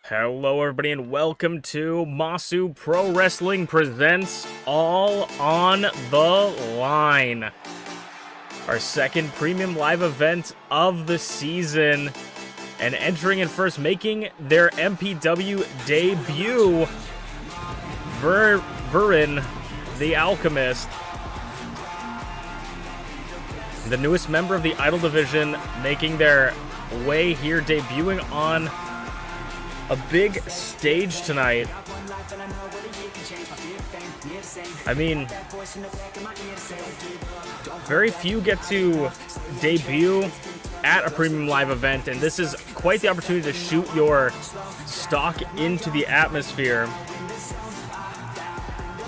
Hello everybody and welcome to Masu Pro Wrestling presents All on the Line. Our second premium live event of the season. And entering in first, making their MPW debut, Verin, the Alchemist. The newest member of the Idol Division making their way here, debuting on a big stage tonight. I mean, very few get to debut at a premium live event, and this is quite the opportunity to shoot your stock into the atmosphere.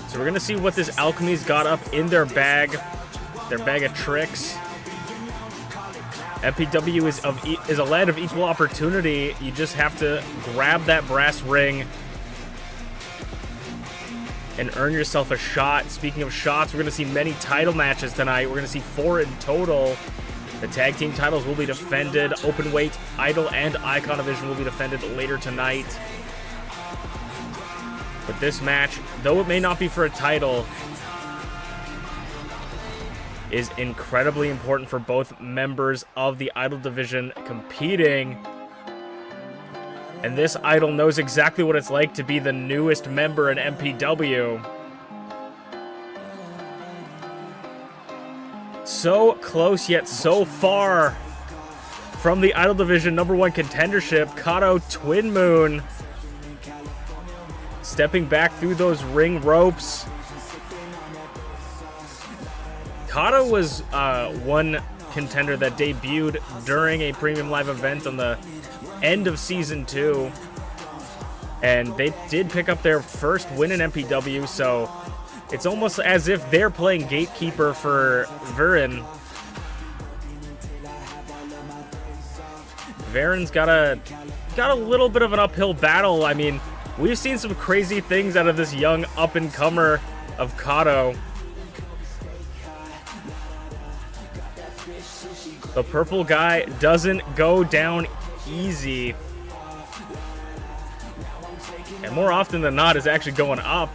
So we're gonna see what this Alchemy's got up in their bag of tricks. MPW is a land of equal opportunity. You just have to grab that brass ring and earn yourself a shot. Speaking of shots, we're going to see many title matches tonight. We're going to see 4 in total. The tag team titles will be defended. Openweight, Idol, and Icon Division will be defended later tonight. But this match, though it may not be for a title, is incredibly important for both members of the Idol Division competing. And this Idol knows exactly what it's like to be the newest member in MPW. So close yet so far from the Idol Division #1 contendership. Kodo Twin Moon stepping back through those ring ropes. Kodo was one contender that debuted during a premium live event on the end of Season 2. And they did pick up their first win in MPW, so it's almost as if they're playing gatekeeper for Verin. Verin's got a little bit of an uphill battle. I mean, we've seen some crazy things out of this young up-and-comer of Kodo. The purple guy doesn't go down easy. And more often than not is actually going up.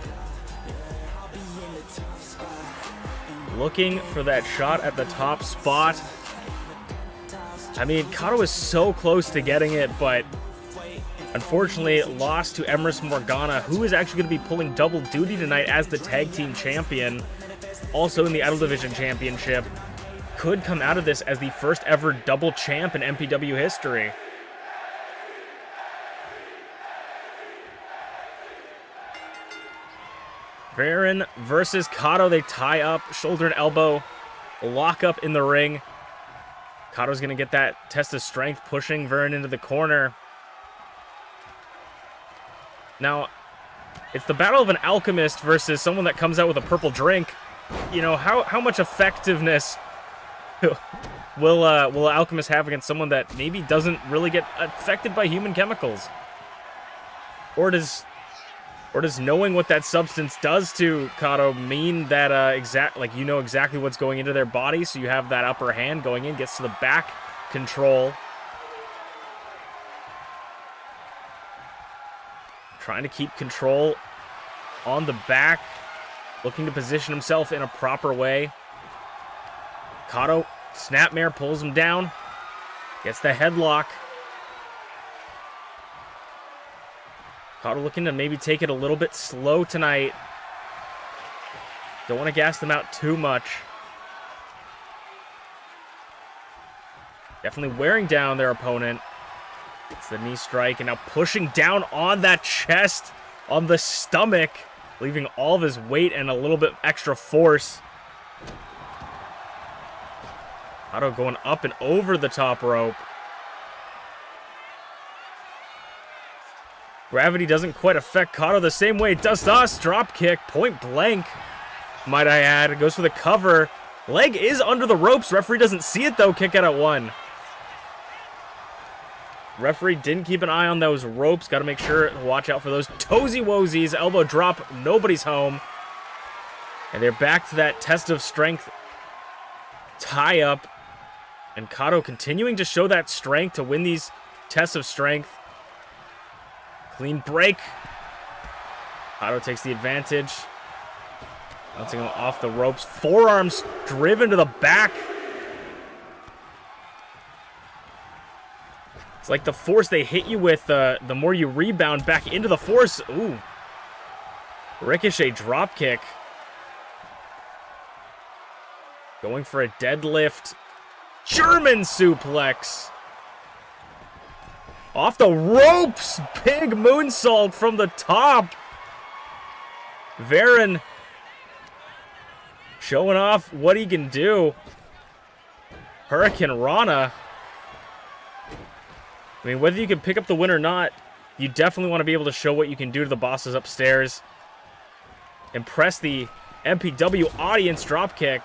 Looking for that shot at the top spot. I mean, Kodo is so close to getting it, but unfortunately lost to Emerus Morgana, who is actually going to be pulling double duty tonight as the tag team champion. Also in the Idol Division Championship. Could come out of this as the first ever double champ in MPW history. Verin versus Kodo. They tie up, shoulder and elbow, lock up in the ring. Kodo's going to get that test of strength, pushing Verin into the corner. Now, it's the battle of an alchemist versus someone that comes out with a purple drink. You know, how much effectiveness will Alchemist have against someone that maybe doesn't really get affected by human chemicals? Or does knowing what that substance does to Kodo mean that you know exactly what's going into their body, so you have that upper hand going in, gets to the back control. Trying to keep control on the back, looking to position himself in a proper way. Kodo, snapmare, pulls him down. Gets the headlock. Kodo looking to maybe take it a little bit slow tonight. Don't want to gas them out too much. Definitely wearing down their opponent. It's the knee strike, and now pushing down on that chest, on the stomach, leaving all of his weight and a little bit extra force. Kodo going up and over the top rope. Gravity doesn't quite affect Kodo the same way it does to us. Drop kick, point blank, might I add. Goes for the cover. Leg is under the ropes. Referee doesn't see it though. Kick out at 1. Referee didn't keep an eye on those ropes. Got to make sure to watch out for those toesy-woesies. Elbow drop. Nobody's home. And they're back to that test of strength tie-up. And Kodo continuing to show that strength to win these tests of strength. Clean break. Kato takes the advantage. Bouncing him off the ropes. Forearms driven to the back. It's like the force they hit you with, the more you rebound back into the force. Ooh. Ricochet dropkick. Going for a deadlift. German suplex. Off the ropes. Big moonsault from the top. Varen showing off what he can do. Hurricane Rana. I mean, whether you can pick up the win or not, you definitely want to be able to show what you can do to the bosses upstairs. Impress the MPW audience dropkick.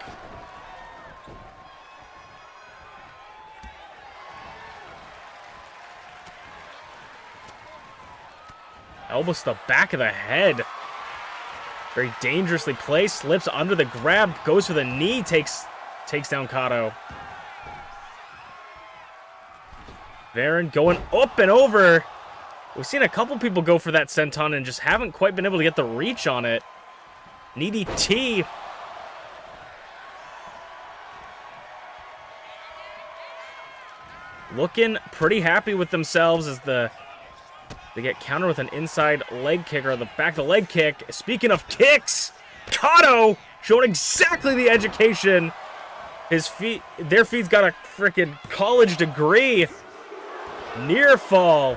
Elbows to the back of the head. Very dangerously placed. Slips under the grab. Goes for the knee. Takes down Kato. Varen going up and over. We've seen a couple people go for that senton and just haven't quite been able to get the reach on it. Needy T. Looking pretty happy with themselves as they get countered with an inside leg kick or the back of the leg kick. Speaking of kicks, Kato showing exactly the education. Their feet's got a freaking college degree. Near fall.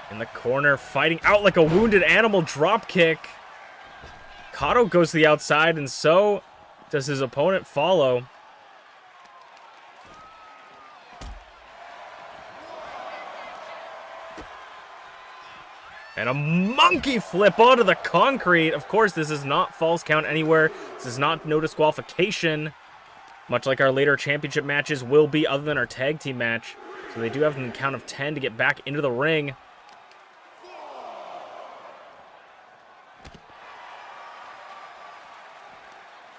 In the corner, fighting out like a wounded animal, drop kick. Kato goes to the outside, and so does his opponent follow. And a monkey flip onto the concrete. Of course, this is not falls count anywhere. This is not no disqualification. Much like our later championship matches will be, other than our tag team match. So they do have a count of 10 to get back into the ring.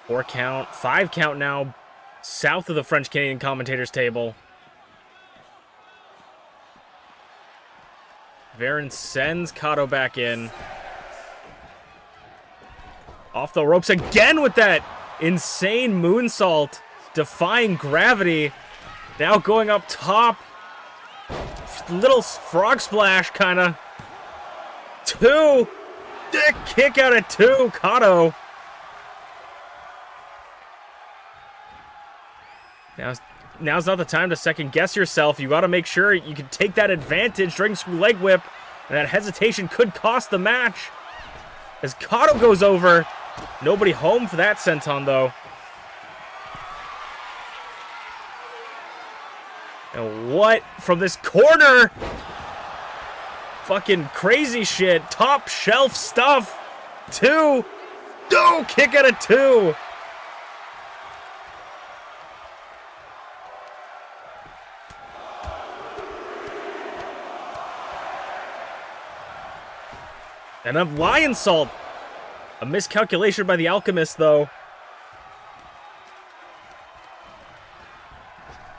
Four count, 5 count now, south of the French-Canadian commentators table. Varen sends Kato back in. Off the ropes again with that insane moonsault, defying gravity. Now going up top. Little frog splash, kind of. 2. Dick kick out at 2. Kato. Now's not the time to second guess yourself. You got to make sure you can take that advantage. Dragon screw leg whip. And that hesitation could cost the match. As Kato goes over. Nobody home for that senton, though. And what from this corner? Fucking crazy shit. Top shelf stuff. 2. No, kick out of 2. And a lion salt. A miscalculation by the alchemist, though.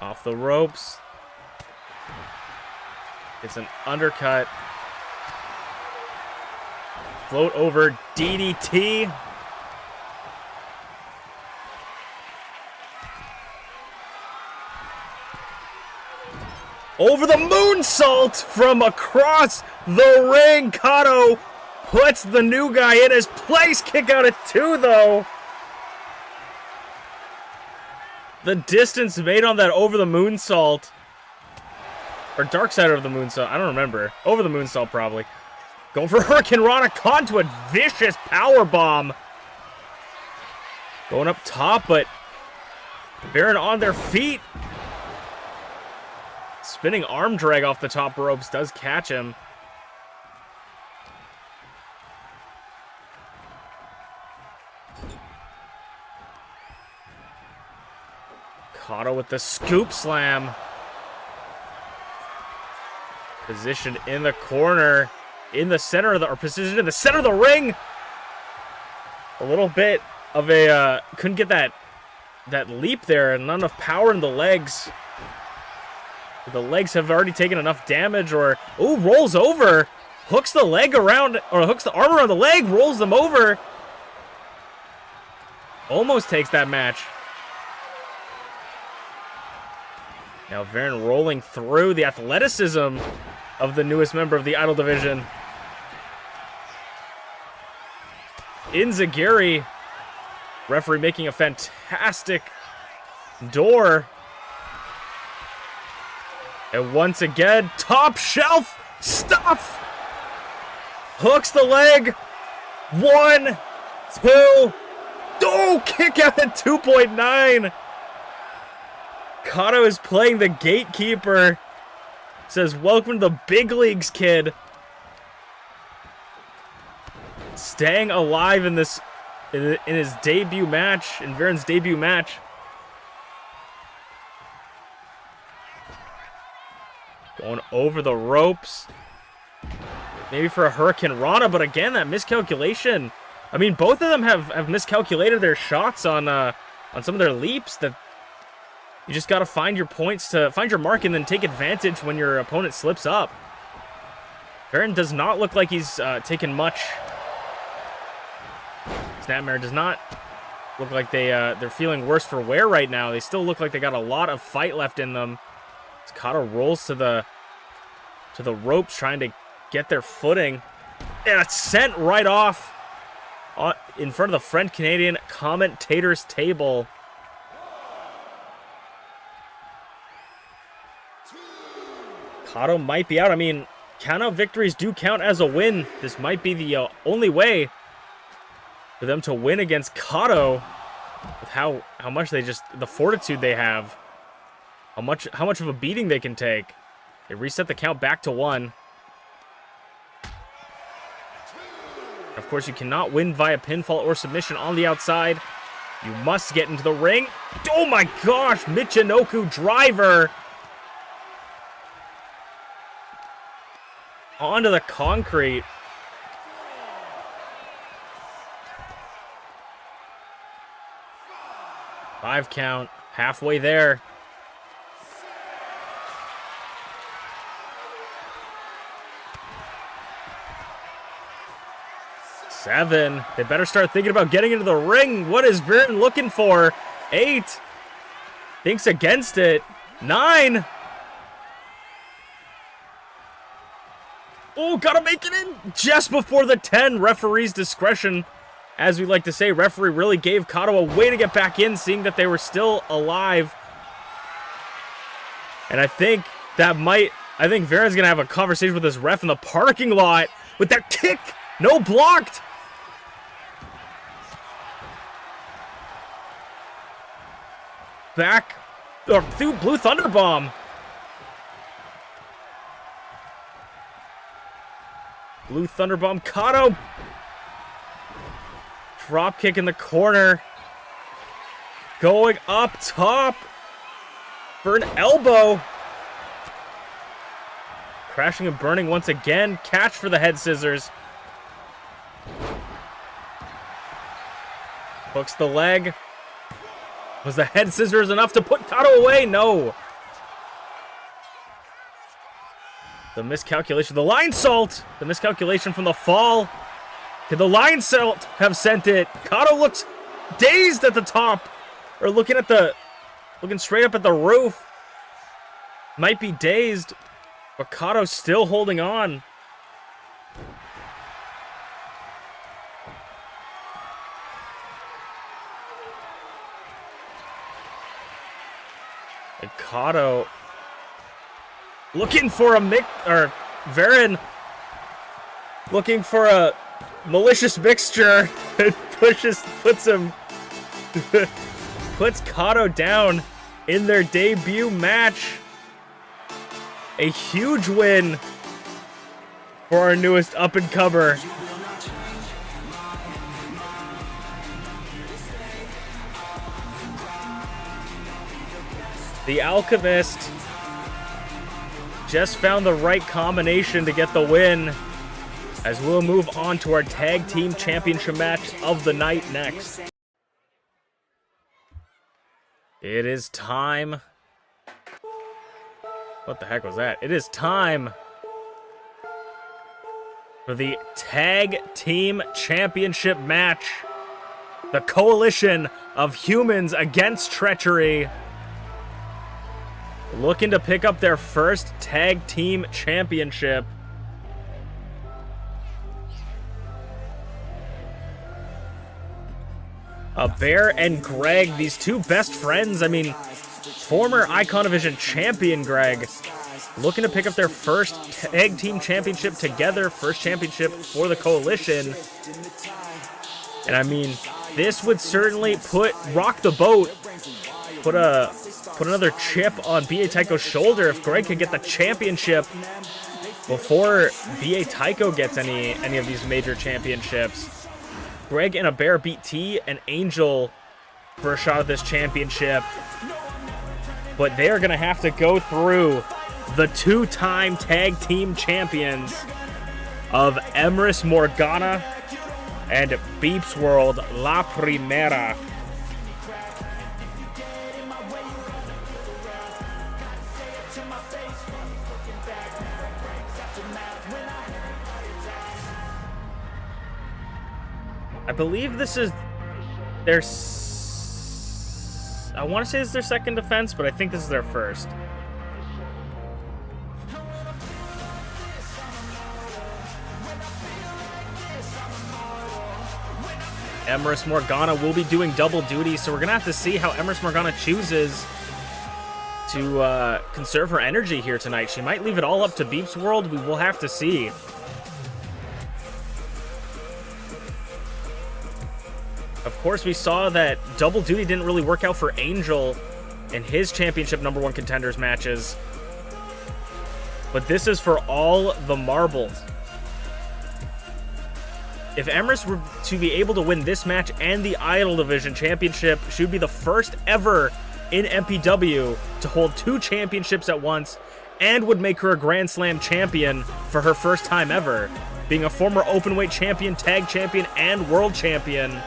Off the ropes. It's an undercut. Float over DDT. Over the moonsault from across the ring. Kato puts the new guy in his place. Kick out at 2, though. The distance made on that over the moonsault. Or dark side of the moonsault. I don't remember. Over the moonsault, probably. Going for Hurricane Rana. Onto a vicious power bomb. Going up top, but Varen on their feet. Spinning arm drag off the top ropes does catch him. Kato with the scoop slam. Positioned in the corner. In the center of the, or positioned in the center of the ring. A little bit of a, couldn't get that that leap there and not enough power in the legs. The legs have already taken enough damage, or ooh, rolls over, hooks the leg around, or hooks the arm around the leg, rolls them over. Almost takes that match. Now Varen rolling through the athleticism of the newest member of the Idol division. Inzagiri, referee making a fantastic door. And once again, top shelf stuff. Hooks the leg. 1, 2. Oh, kick out at 2.9. Kodo is playing the gatekeeper. Says, welcome to the big leagues, kid. Staying alive in this, in his debut match, in Varen's debut match. Going over the ropes. Maybe for a Hurricane Rana, but again, that miscalculation. I mean, both of them have miscalculated their shots on some of their leaps. That you just got to find your points, to find your mark, and then take advantage when your opponent slips up. Varen does not look like he's taken much. Snapmare does not look like they're feeling worse for wear right now. They still look like they got a lot of fight left in them. As Kodo rolls to the ropes, trying to get their footing, and it's sent right off in front of the French-Canadian commentators table. Kodo might be out. I mean, count-out victories do count as a win. This might be the only way for them to win against Kodo, with how much they just, the fortitude they have, how much of a beating they can take. They reset the count back to 1. Of course, you cannot win via pinfall or submission on the outside. You must get into the ring. Oh my gosh, Michinoku driver onto the concrete. Five count, halfway there. Seven. They better start thinking about getting into the ring. What is Varen looking for? 8. Thinks against it. 9. Oh, gotta make it in just before the 10. Referee's discretion. As we like to say, referee really gave Kodo a way to get back in, seeing that they were still alive. And I think Varen's gonna have a conversation with his ref in the parking lot with that kick. No, blocked. Back, or through Blue Thunder Bomb. Blue Thunder Bomb, Kodo. Drop kick in the corner. Going up top for an elbow. Crashing and burning once again. Catch for the head scissors. Hooks the leg. Was the head scissors enough to put Kodo away? No. The miscalculation. The line salt. The miscalculation from the fall. Could the line salt have sent it? Kodo looks dazed at the top. Or looking straight up at the roof. Might be dazed. But Kodo's still holding on. And Kodo looking for Varen looking for a malicious mixture and puts Kodo down in their debut match. A huge win for our newest up-and-comer. The Alchemist just found the right combination to get the win, as we'll move on to our Tag Team Championship match of the night next. It is time. What the heck was that? It is time for the Tag Team Championship match. The coalition of humans against treachery, looking to pick up their first Tag Team Championship. Bear and Greg, these two best friends, I mean, former Iconovision champion Greg, looking to pick up their first Tag Team Championship together, first championship for the coalition. And I mean, this would certainly rock the boat, put another chip on B.A. Tycho's shoulder if Greg could get the championship before B.A. Tycho gets any of these major championships. Greg and a Bear beat T and Angel for a shot at this championship, but they are going to have to go through the two-time tag team champions of Emrys Morgana and ShmeepsWorld La Primera. I believe this is their... I want to say this is their second defense, but I think this is their first. Emrys Morgana will be doing double duty, so we're going to have to see how Emrys Morgana chooses to conserve her energy here tonight. She might leave it all up to ShmeepsWorld. We will have to see. Of course, we saw that double duty didn't really work out for Angel in his championship #1 contenders matches. But this is for all the marbles. If Emrys were to be able to win this match and the Idol Division Championship, she would be the first ever in MPW to hold 2 championships at once, and would make her a Grand Slam champion for her first time ever. Being a former openweight champion, tag champion, and world champion,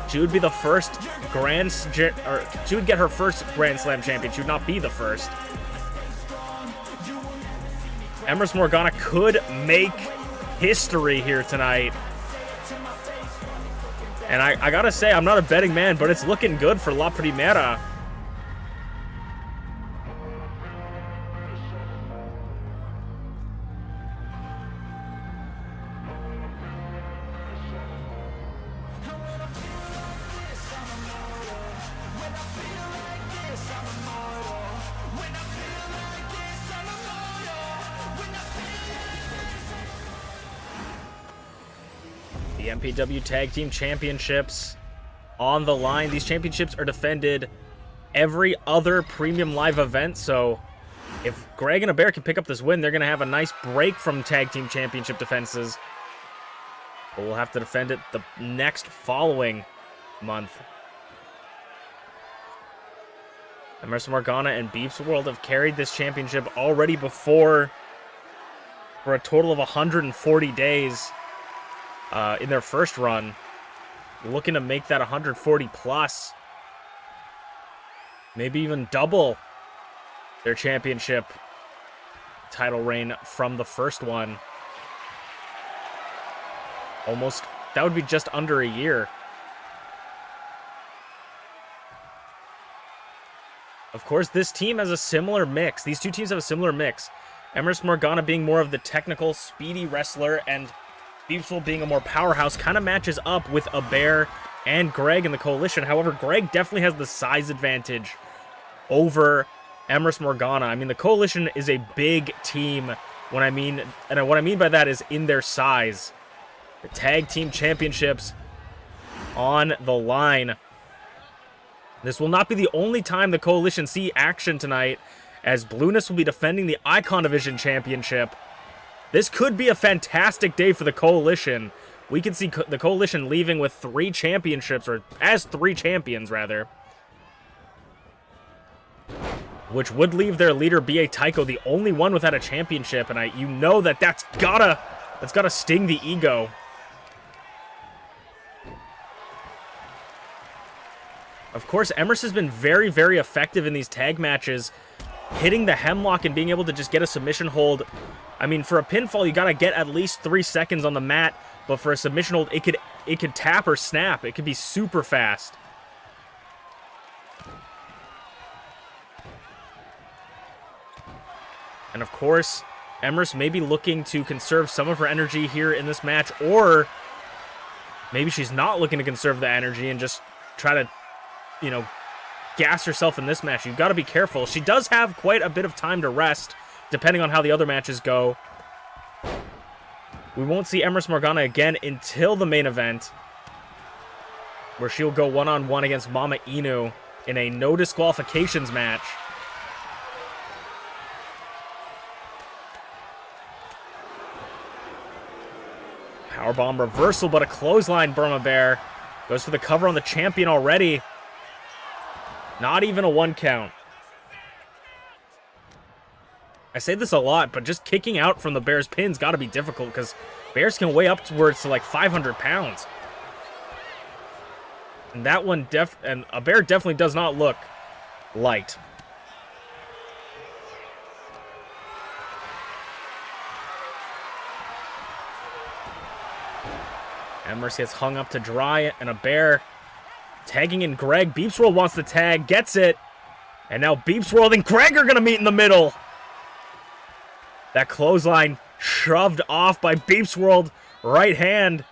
she would be the first she would get her first Grand Slam champion. She would not be the first. Emrys Morgana could make history here tonight. And I gotta say, I'm not a betting man, but it's looking good for La Primera. The MPW Tag Team Championships on the line. These championships are defended every other premium live event, so if Greg and a Bear can pick up this win, they're going to have a nice break from Tag Team Championship defenses. But we'll have to defend it the next following month. Emrys Morgana and ShmeepsWorld have carried this championship already before for a total of 140 days. In their first run, looking to make that 140 plus, maybe even double their championship title reign from the first one. Almost, that would be just under a year. Of course, this team has a similar mix. These two teams have a similar mix. Emrys Morgana being more of the technical, speedy wrestler, and ShmeepsWorld being a more powerhouse, kind of matches up with a Bear and Greg in the coalition. However, Greg definitely has the size advantage over Emrys Morgana. I mean, the coalition is a big team. What I mean by that is in their size. The tag team championships on the line. This will not be the only time the coalition see action tonight, as Blueness will be defending the Icon Division Championship. This could be a fantastic day for the coalition. We could see the coalition leaving with 3 championships, or as 3 champions, rather. Which would leave their leader, B.A. Tycho, the only one without a championship, and you know that's gotta sting the ego. Of course, Emrys has been very, very effective in these tag matches, hitting the hemlock and being able to just get a submission hold. I mean, for a pinfall, you gotta get at least 3 seconds on the mat, but for a submission hold, it could tap or snap. It could be super fast. And of course, Emrys may be looking to conserve some of her energy here in this match, or maybe she's not looking to conserve the energy and just try to, you know, gas herself in this match. You've got to be careful. She does have quite a bit of time to rest, depending on how the other matches go. We won't see Emrys Morgana again until the main event, where she'll go one-on-one against MamaInu in a no disqualifications match. Powerbomb reversal, but a clothesline. Burma Bear goes for the cover on the champion already. Not even a 1 count. I say this a lot, but just kicking out from the Bear's pin's got to be difficult because Bears can weigh upwards to like 500 pounds. And that one, and a Bear definitely does not look light. Emrys gets hung up to dry, and a Bear tagging in Greg. BeepsWorld wants the tag, gets it. And now BeepsWorld and Greg are going to meet in the middle. That clothesline shoved off by BeepsWorld. Right hand.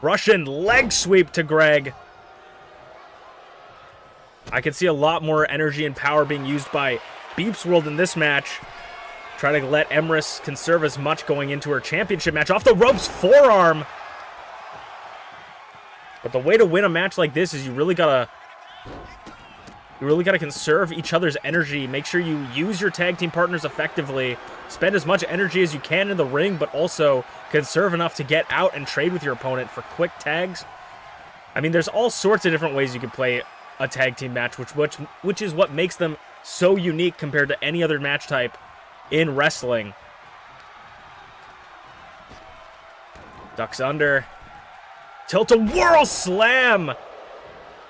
Russian leg sweep to Greg. I can see a lot more energy and power being used by BeepsWorld in this match. Try to let Emrys conserve as much going into her championship match. Off the ropes, forearm. But the way to win a match like this is you really gotta conserve each other's energy. Make sure you use your tag team partners effectively. Spend as much energy as you can in the ring, but also conserve enough to get out and trade with your opponent for quick tags. I mean, there's all sorts of different ways you could play a tag team match, which is what makes them so unique compared to any other match type in wrestling. Ducks under. Tilt-a-whirl slam!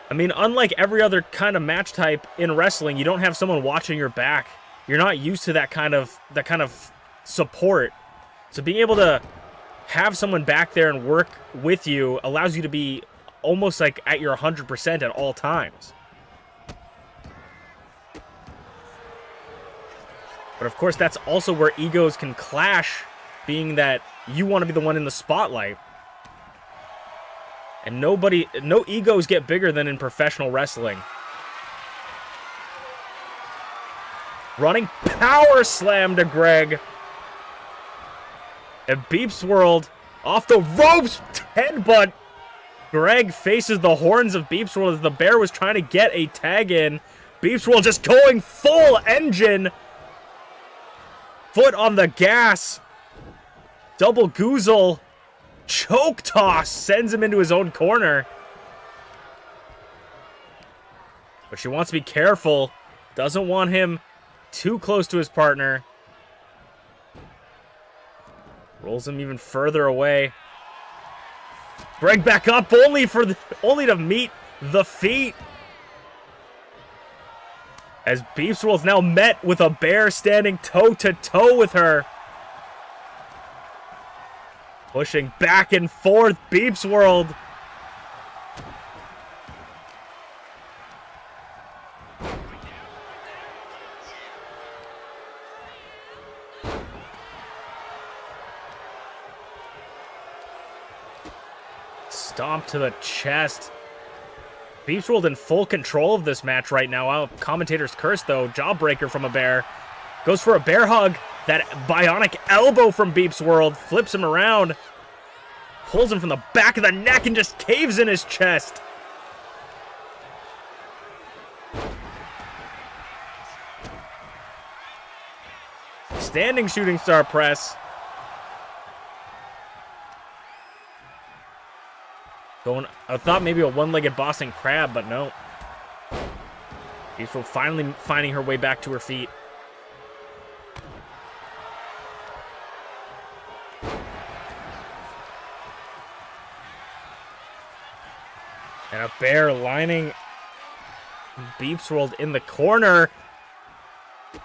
I mean, unlike every other kind of match type in wrestling, you don't have someone watching your back. You're not used to that kind of support. So being able to have someone back there and work with you allows you to be almost like at your 100% at all times. But of course, that's also where egos can clash, being that you want to be the one in the spotlight. And no egos get bigger than in professional wrestling. Running power slam to Greg. And BeepsWorld off the ropes, headbutt. Greg faces the horns of BeepsWorld as the Bear was trying to get a tag in. BeepsWorld just going full engine. Foot on the gas. Double goozle. Choke toss sends him into his own corner. But she wants to be careful. Doesn't want him too close to his partner. Rolls him even further away. Greg back up only to meet the feet. As BeepsWorld's now met with a Bear standing toe-to-toe with her. Pushing back and forth, BeepsWorld. Stomp to the chest. BeepsWorld in full control of this match right now. Commentator's curse, though. Jawbreaker from a Bear. Goes for a bear hug. That bionic elbow from BeepsWorld flips him around. Pulls him from the back of the neck and just caves in his chest. Standing shooting star press. I thought maybe a one-legged Boston Crab, but no. BeepsWorld finally finding her way back to her feet. And a Bear lining MintyClovers in the corner.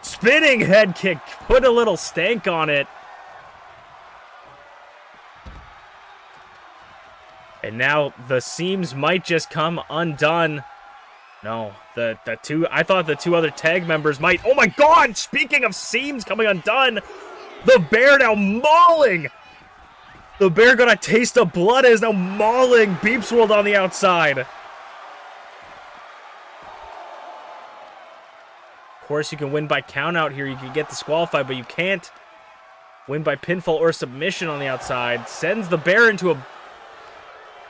Spinning head kick. Put a little stank on it. And now the seams might just come undone. No, the two, I thought the two other tag members might. Oh my god, speaking of seams coming undone, the bear now mauling. The bear got a taste of blood and is now mauling MintyClovers on the outside. Of course, you can win by countout here. You can get disqualified, but you can't win by pinfall or submission on the outside. Sends the bear into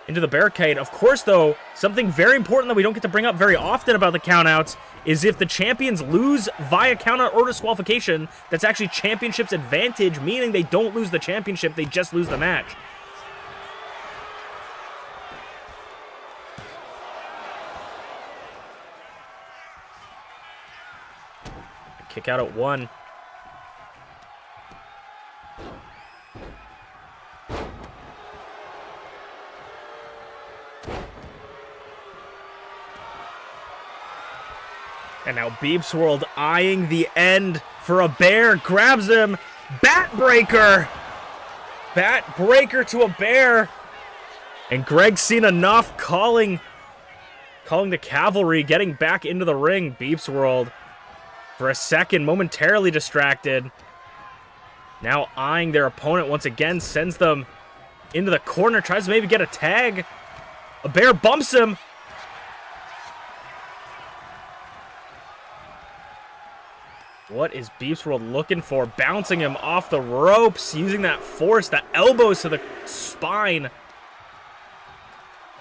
the barricade. Of course, though, something very important that we don't get to bring up very often about the countouts is if the champions lose via countout or disqualification, that's actually championship's advantage, meaning they don't lose the championship, they just lose the match. Kick out at 1. And now MintyClovers eyeing the end for a bear. Grabs him. Bat breaker. Bat breaker to a bear. And Greg's seen enough, calling the cavalry, getting back into the ring. MintyClovers for a second, momentarily distracted. Now eyeing their opponent once again, sends them into the corner, tries to maybe get a tag. A bear bumps him. What is MintyClovers looking for? Bouncing him off the ropes, using that force, that elbows to the spine.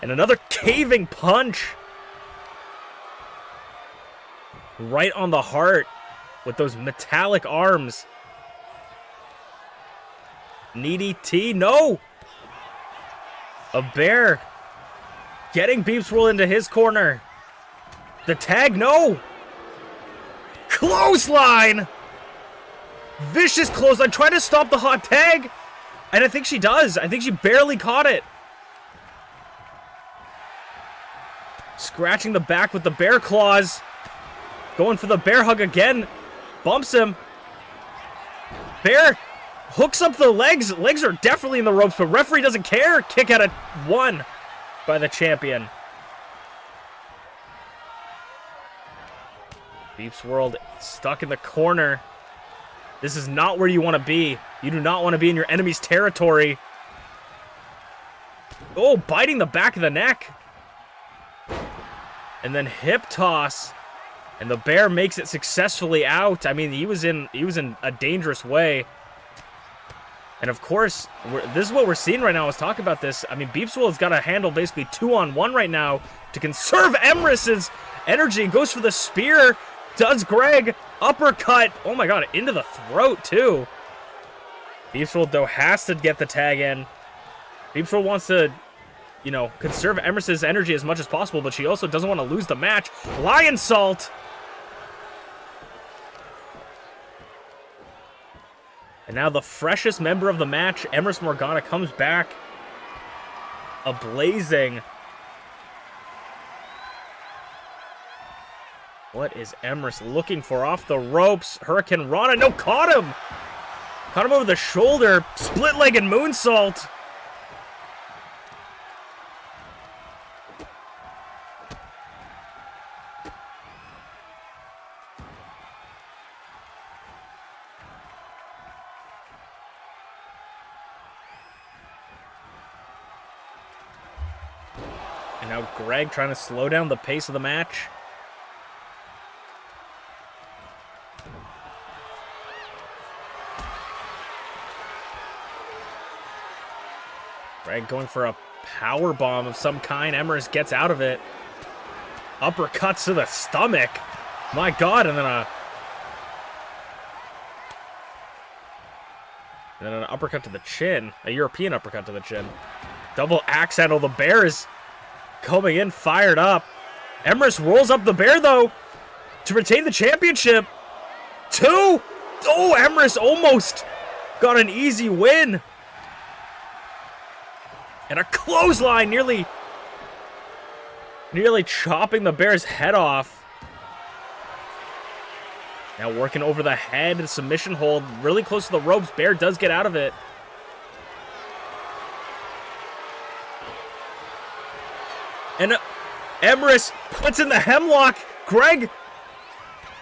And another caving punch. Right on the heart with those metallic arms. Needy T, no! A bear getting MintyClovers into his corner. The tag, no! Clothesline! Vicious clothesline, trying to stop the hot tag. And I think she does. I think she barely caught it. Scratching the back with the bear claws. Going for the bear hug again. Bumps him. Bear hooks up the legs. Legs are definitely in the ropes, but referee doesn't care. Kick out at 1 by the champion. MintyClovers stuck in the corner. This is not where you want to be. You do not want to be in your enemy's territory. Oh, biting the back of the neck. And then hip toss. And the bear makes it successfully out. I mean, he was in a dangerous way. And of course, this is what we're seeing right now. Let's talk about this. I mean, MintyClovers has got to handle basically 2-on-1 right now to conserve Emrys's energy. Goes for the spear. Does Greg. Uppercut. Oh my god, into the throat too. MintyClovers, though, has to get the tag in. MintyClovers wants to, you know, conserve Emrys's energy as much as possible, but she also doesn't want to lose the match. Lion Salt. And now the freshest member of the match, Emrys Morgana, comes back ablazing. What is Emrys looking for off the ropes? Hurricane Rana, no, caught him! Caught him over the shoulder, split-legged moonsault. And now Greg trying to slow down the pace of the match. Greg going for a power bomb of some kind. Emrys gets out of it. Uppercuts to the stomach. My god, and then an uppercut to the chin. A European uppercut to the chin. Double axe handle. The bear is coming in fired up. Emrys rolls up the bear, though, to retain the championship. 2! Oh, Emrys almost got an easy win. And a clothesline nearly chopping the bear's head off. Now working over the head, submission hold, really close to the ropes. Bear does get out of it. And Emrys puts in the hemlock. Greg.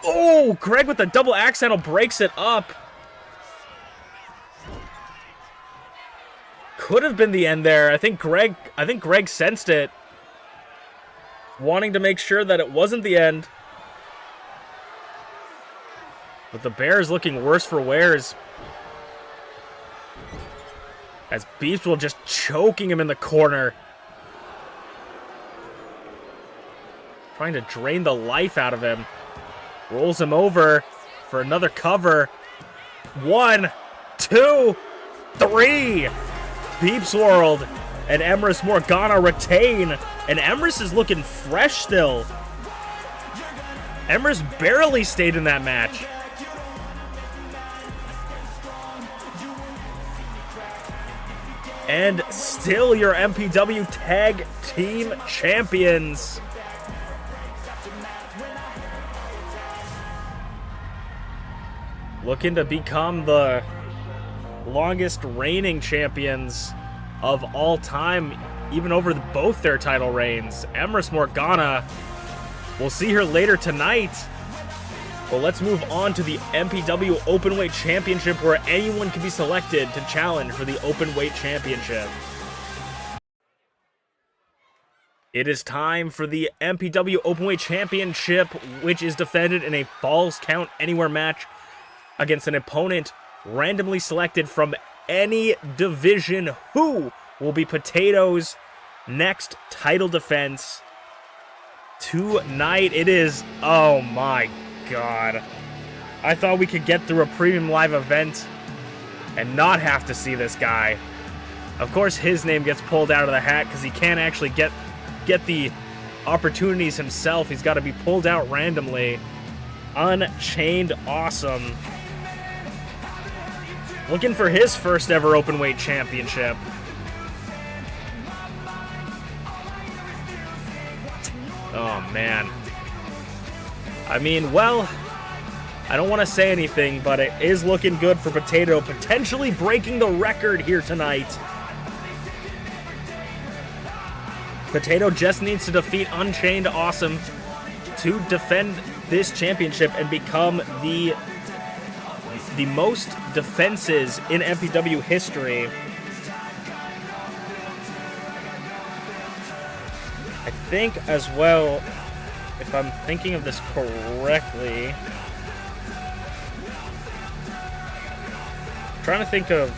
Oh, Greg with the double axe handle breaks it up. Could have been the end there. I think Greg sensed it, wanting to make sure that it wasn't the end. But the Bear is looking worse for wears. As BeepsWorld just choking him in the corner. Trying to drain the life out of him. Rolls him over for another cover. 1, 2, 3. BeepsWorld and Emrys Morgana retain. And Emrys is looking fresh still. Emrys barely stayed in that match. And still your MPW Tag Team Champions. Looking to become the longest reigning champions of all time, even over both their title reigns. Emrys Morgana, we'll see her later tonight. Well, let's move on to the MPW Openweight Championship, where anyone can be selected to challenge for the Openweight Championship. It is time for the MPW Openweight Championship, which is defended in a Falls Count Anywhere match against an opponent randomly selected from any division, who will be Potato's next title defense tonight. It is, oh my God. I thought we could get through a premium live event and not have to see this guy. Of course, his name gets pulled out of the hat because he can't actually get the opportunities himself. He's got to be pulled out randomly. UnchainedAwesome, looking for his first ever Openweight Championship. Oh, man. I mean, well, I don't want to say anything, but it is looking good for Potato, potentially breaking the record here tonight. Potato just needs to defeat UnchainedAwesome to defend this championship and become the most defenses in MPW history. I think as well, if I'm thinking of this correctly, I'm trying to think of,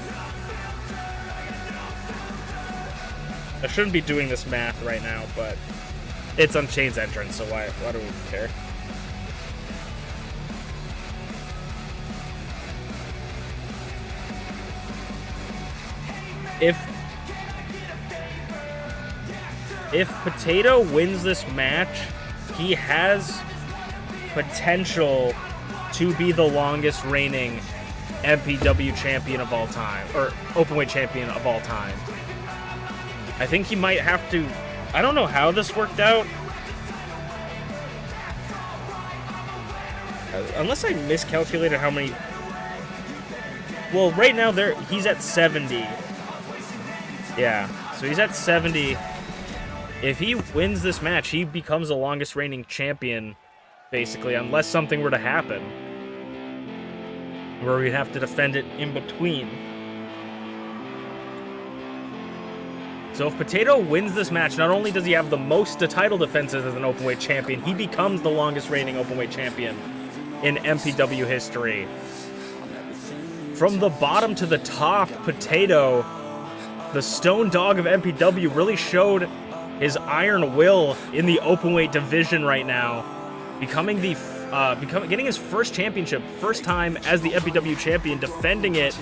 I shouldn't be doing this math right now, but it's Unchained's entrance, so why do we care? If Potato wins this match, he has potential to be the longest reigning MPW champion of all time, or Openweight champion of all time. I think he might have to, I don't know how this worked out. Unless I miscalculated how many. Well, right now he's at 70. Yeah, so he's at 70. If he wins this match, he becomes the longest reigning champion, basically, unless something were to happen, where we'd have to defend it in between. So if Potato wins this match, not only does he have the most title defenses as an Openweight champion, he becomes the longest reigning Openweight champion in MPW history. From the bottom to the top, Potato, the stone dog of MPW, really showed his iron will in the Openweight division right now, getting his first championship, first time as the MPW champion, defending it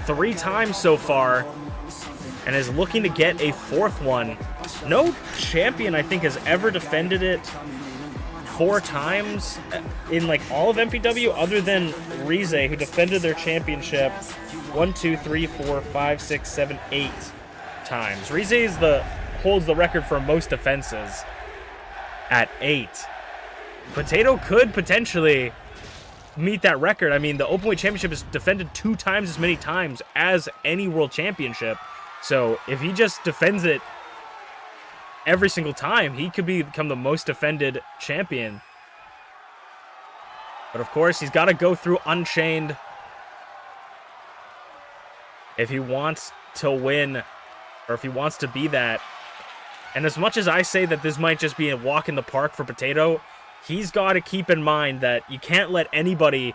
3 times so far, and is looking to get a 4th one. No champion, I think, has ever defended it 4 times in like all of MPW, other than Rize, who defended their championship 1, 2, 3, 4, 5, 6, 7, 8 times. Rize holds the record for most defenses at 8. Potato could potentially meet that record. I mean, the Openweight Championship is defended 2 times as many times as any World Championship. So if he just defends it every single time, he could become the most defended champion. But of course, he's got to go through Unchained if he wants to win, or if he wants to be that. And as much as I say that this might just be a walk in the park for Potato, he's got to keep in mind that you can't let anybody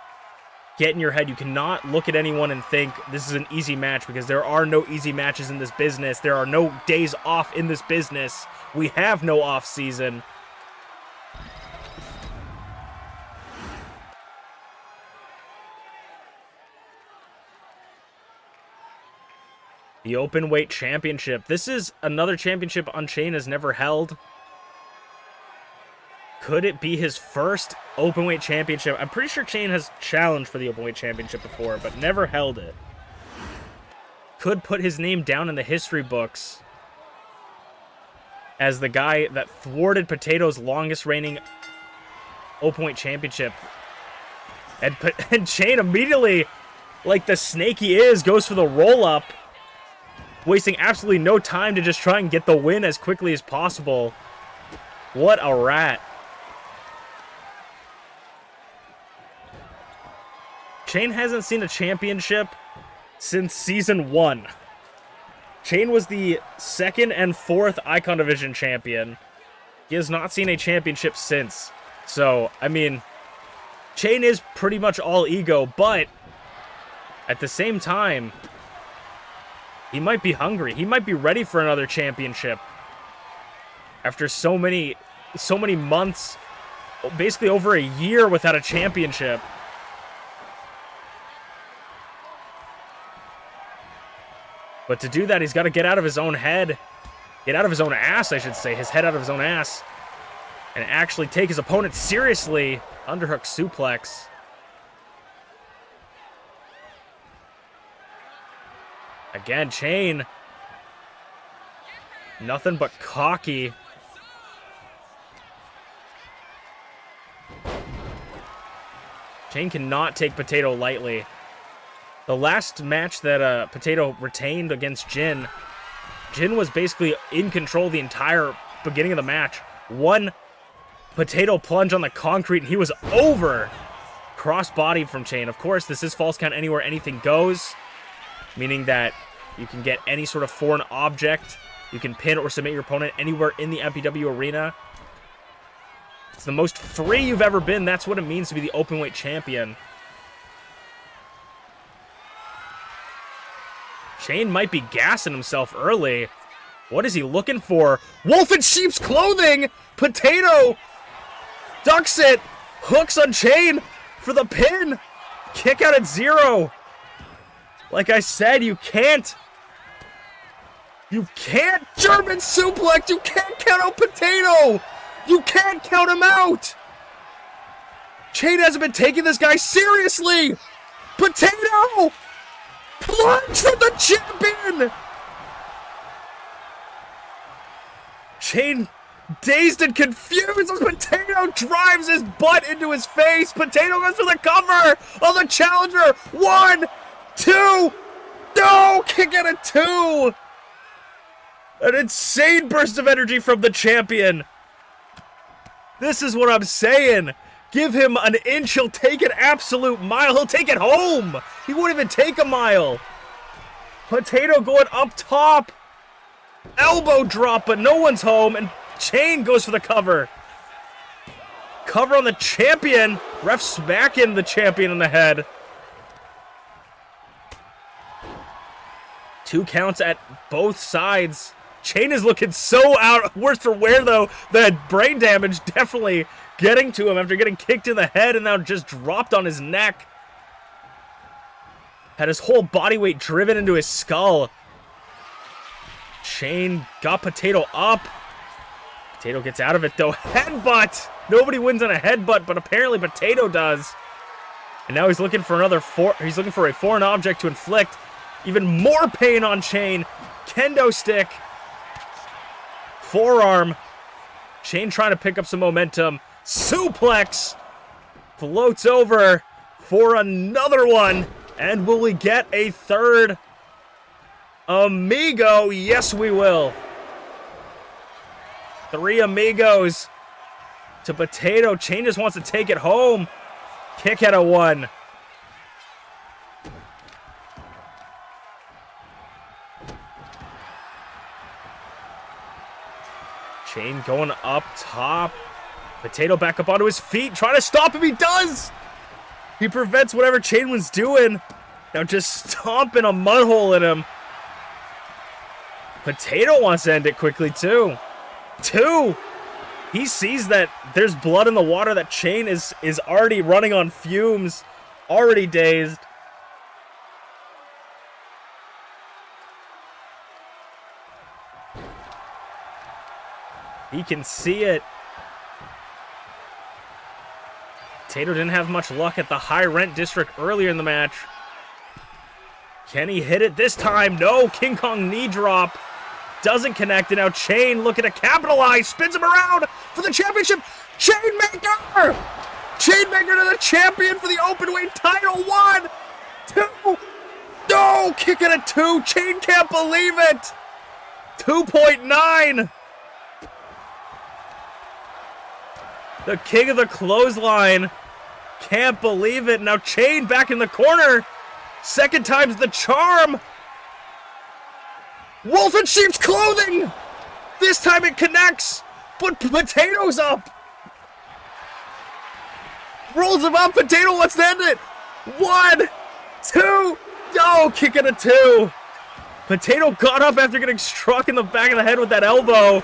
get in your head. You cannot look at anyone and think this is an easy match, because there are no easy matches in this business. There are no days off in this business. We have no off season. The Openweight Championship. This is another championship Unchained has never held. Could it be his first Openweight Championship? I'm pretty sure Chain has challenged for the Openweight Championship before, but never held it. Could put his name down in the history books as the guy that thwarted Potato's longest reigning Openweight Championship. And Chain immediately, like the snake he is, goes for the roll-up, wasting absolutely no time to just try and get the win as quickly as possible. What a rat. Chain hasn't seen a championship since Season 1. Chain was the 2nd and 4th Icon Division champion. He has not seen a championship since. So, I mean, Chain is pretty much all ego, but at the same time, he might be hungry. He might be ready for another championship. After so many months, basically over a year without a championship. But to do that, he's got to get out of his own head. Get out of his own ass, I should say. His head out of his own ass. And actually take his opponent seriously. Underhook suplex. Again, Chain. Nothing but cocky. Chain cannot take Potato lightly. The last match that Potato retained against Jin, Jin was basically in control the entire beginning of the match. One Potato plunge on the concrete, and he was over. Cross-body from Chain. Of course, this is false count anywhere, anything goes. Meaning that you can get any sort of foreign object. You can pin or submit your opponent anywhere in the MPW arena. It's the most free you've ever been. That's what it means to be the Openweight champion. Chain might be gassing himself early. What is he looking for? Wolf in sheep's clothing! Potato ducks it. Hooks on Chain for the pin. Kick out at 0. Like I said, you can't German suplex. You can't count out Potato. You can't count him out. Chain hasn't been taking this guy seriously. Potato plunge from the champion. Chain dazed and confused as Potato drives his butt into his face. Potato goes for the cover of the challenger. 1, 2, no! Kick out at 2! An insane burst of energy from the champion. This is what I'm saying. Give him an inch, he'll take an absolute mile. He'll take it home. He won't even take a mile. Potato going up top. Elbow drop, but no one's home. And Chain goes for the cover. Cover on the champion. Ref smacking the champion in the head. 2 counts at both sides. Chain is looking so out, worse for wear though. The brain damage definitely getting to him after getting kicked in the head and now just dropped on his neck. Had his whole body weight driven into his skull. Chain got Potato up. Potato gets out of it though. Headbutt! Nobody wins on a headbutt, but apparently Potato does. And now he's looking for he's looking for a foreign object to inflict even more pain on Chain. Kendo stick. Forearm. Chain trying to pick up some momentum. Suplex. Floats over. for another one. And will we get a third amigo? Yes, we will. 3 amigos to Potato. Chain just wants to take it home. Kick out of 1. Chain going up top. Potato back up onto his feet, trying to stop him. He does! He prevents whatever Chain was doing. Now just stomping a mud hole in him. Potato wants to end it quickly, too. 2! He sees that there's blood in the water, that Chain is already running on fumes, already dazed. He can see it. Potato didn't have much luck at the high rent district earlier in the match. Can he hit it this time? No, King Kong knee drop. Doesn't connect, and now Chain looking to capitalize. Spins him around for the championship. Chainmaker! Chainmaker to the champion for the openweight title. 1, 2. No, kick it at 2. Chain can't believe it. 2.9. The king of the clothesline. Can't believe it. Now Chain back in the corner. Second time's the charm. Wolf in sheep's clothing. This time it connects. But Potato's up. Rolls him up. Potato wants to end it. 1, 2. Oh, kick it at 2. Potato got up after getting struck in the back of the head with that elbow.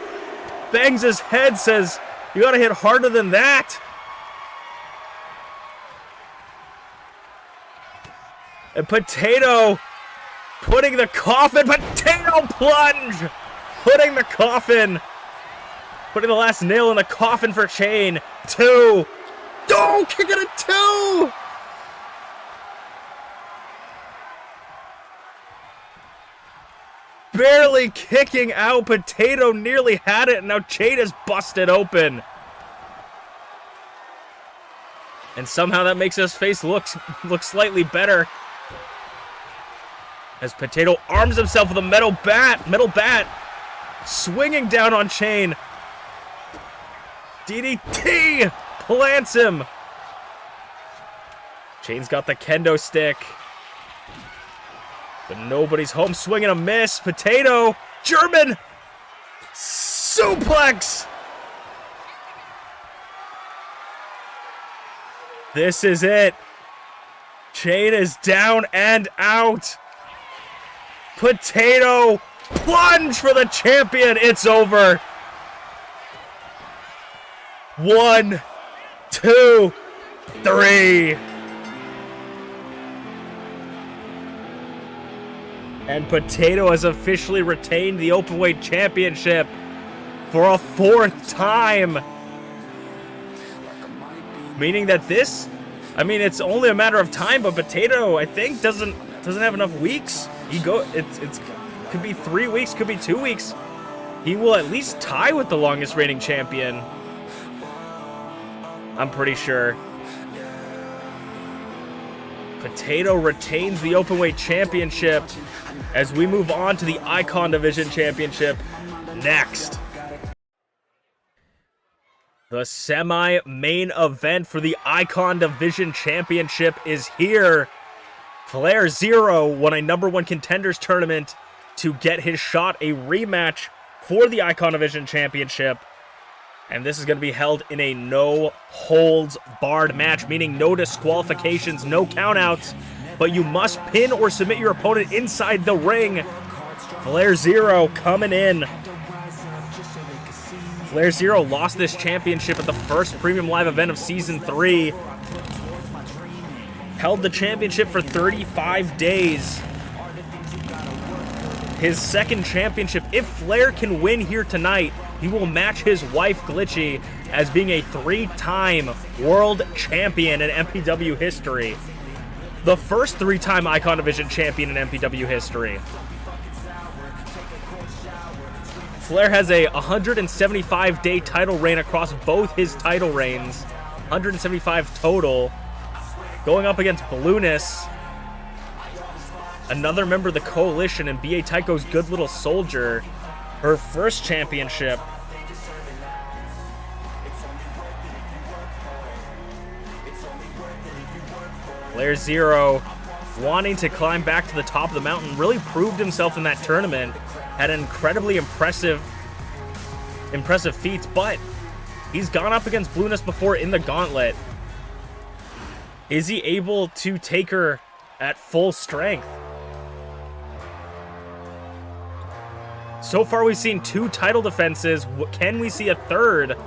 Bangs his head, says, "You gotta hit harder than that." And Potato putting the coffin. Potato plunge! Putting the coffin. Putting the last nail in the coffin for Chain. 2. Oh, kick it at 2! Barely kicking out. Potato nearly had it, and now Chain is busted open. And somehow that makes his face look slightly better. As Potato arms himself with a metal bat, swinging down on Chain. DDT plants him. Chain's got the kendo stick. But nobody's home. Swing and a miss. Potato. German suplex. This is it. Chain is down and out. Potato plunge for the champion. It's over. 1, 2, 3. And Potato has officially retained the Openweight Championship for a 4th time. Meaning that this, I mean, it's only a matter of time, but Potato, I think, doesn't have enough weeks. It's could be 3 weeks, could be 2 weeks. He will at least tie with the longest reigning champion. I'm pretty sure. Potato retains the Openweight Championship as we move on to the Icon Division Championship next. The semi-main event for the Icon Division Championship is here. FlairZero won a #1 contenders tournament to get his shot, a rematch for the Icon Division Championship. And this is going to be held in a no-holds-barred match, meaning no disqualifications, no countouts, but you must pin or submit your opponent inside the ring. FlairZero coming in. FlairZero lost this championship at the first Premium Live event of Season 3. Held the championship for 35 days. His second championship, if Flair can win here tonight, he will match his wife, Glitchy, as being a 3-time world champion in MPW history. The first 3-time Icon Division champion in MPW history. Flair has a 175-day title reign across both his title reigns. 175 total. going up against Blueness, another member of the Coalition, and B.A. Tycho's good little soldier. Her first championship. FlairZero wanting to climb back to the top of the mountain, really proved himself in that tournament. Had incredibly impressive feats, but he's gone up against Blueness before in the gauntlet. Is he able to take her at full strength? So far, we've seen 2 title defenses. Can we see a third?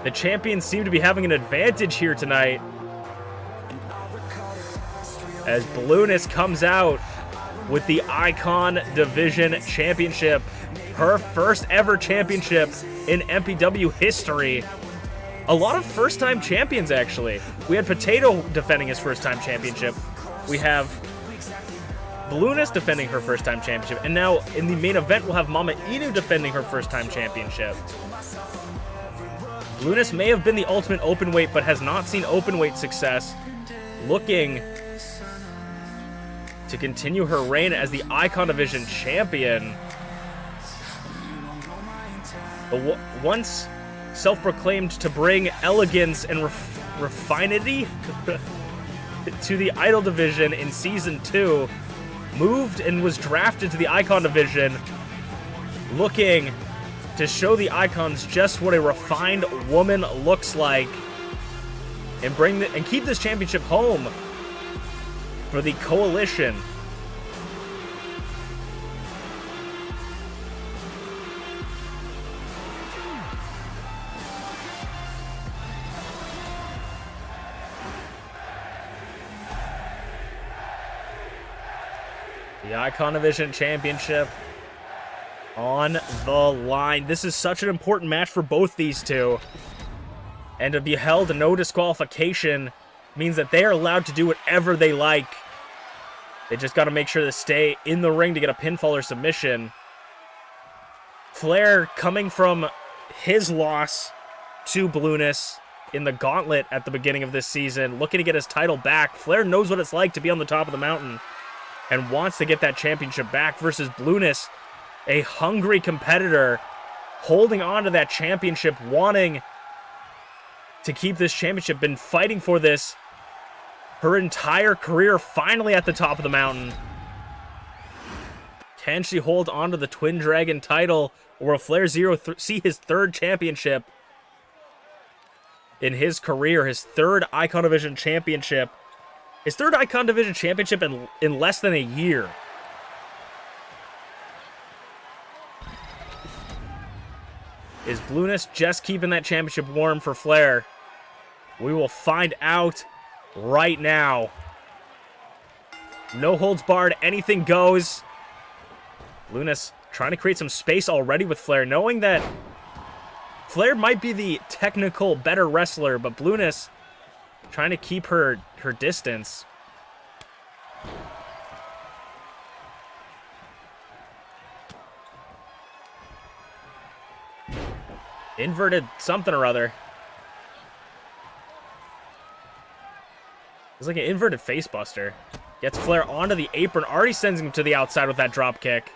The champions seem to be having an advantage here tonight, as Blueness comes out with the Icon Division Championship. Her first ever championship in MPW history. A lot of first-time champions, actually. We had Potato defending his first-time championship. We have Blueness defending her first-time championship. And now, in the main event, we'll have MamaInu defending her first-time championship. Blueness may have been the ultimate openweight, but has not seen openweight success. Looking to continue her reign as the Icon Division champion. Once self-proclaimed to bring elegance and refinement to the Idol Division in Season 2, moved and was drafted to the Icon Division, looking to show the Icons just what a refined woman looks like, and keep this championship home for the Coalition. The Icon Division Championship on the line. This is such an important match for both these two. And to be held to no disqualification means that they are allowed to do whatever they like. They just got to make sure to stay in the ring to get a pinfall or submission. Flair, coming from his loss to Blueness in the gauntlet at the beginning of this season, looking to get his title back. Flair knows what it's like to be on the top of the mountain and wants to get that championship back, versus Blueness, a hungry competitor, holding on to that championship, wanting to keep this championship, been fighting for this her entire career, finally at the top of the mountain. Can she hold on to the Twin Dragon title, or will FlairZero see his third championship in his career, his third Icon Division championship? His third Icon Division championship in less than a year. Is Blueness just keeping that championship warm for Flair? We will find out right now. No holds barred, anything goes. Blueness trying to create some space already with Flair, knowing that Flair might be the technical better wrestler, but Blueness trying to keep her distance. Inverted something or other. It's like an inverted facebuster. Gets Flair onto the apron, already sends him to the outside with that drop kick.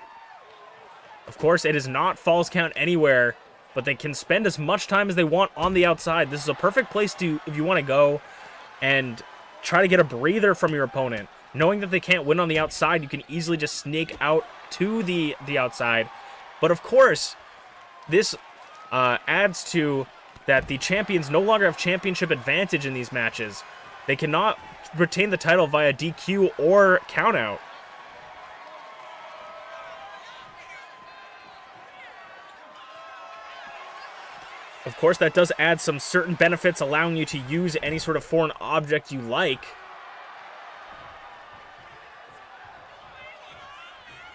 Of course, it is not falls count anywhere, but they can spend as much time as they want on the outside. This is a perfect place to, if you want to go and try to get a breather from your opponent. Knowing that they can't win on the outside, you can easily just sneak out to the outside. But of course, this adds to that the champions no longer have championship advantage in these matches. They cannot retain the title via DQ or countout. Of course, that does add some certain benefits, allowing you to use any sort of foreign object you like.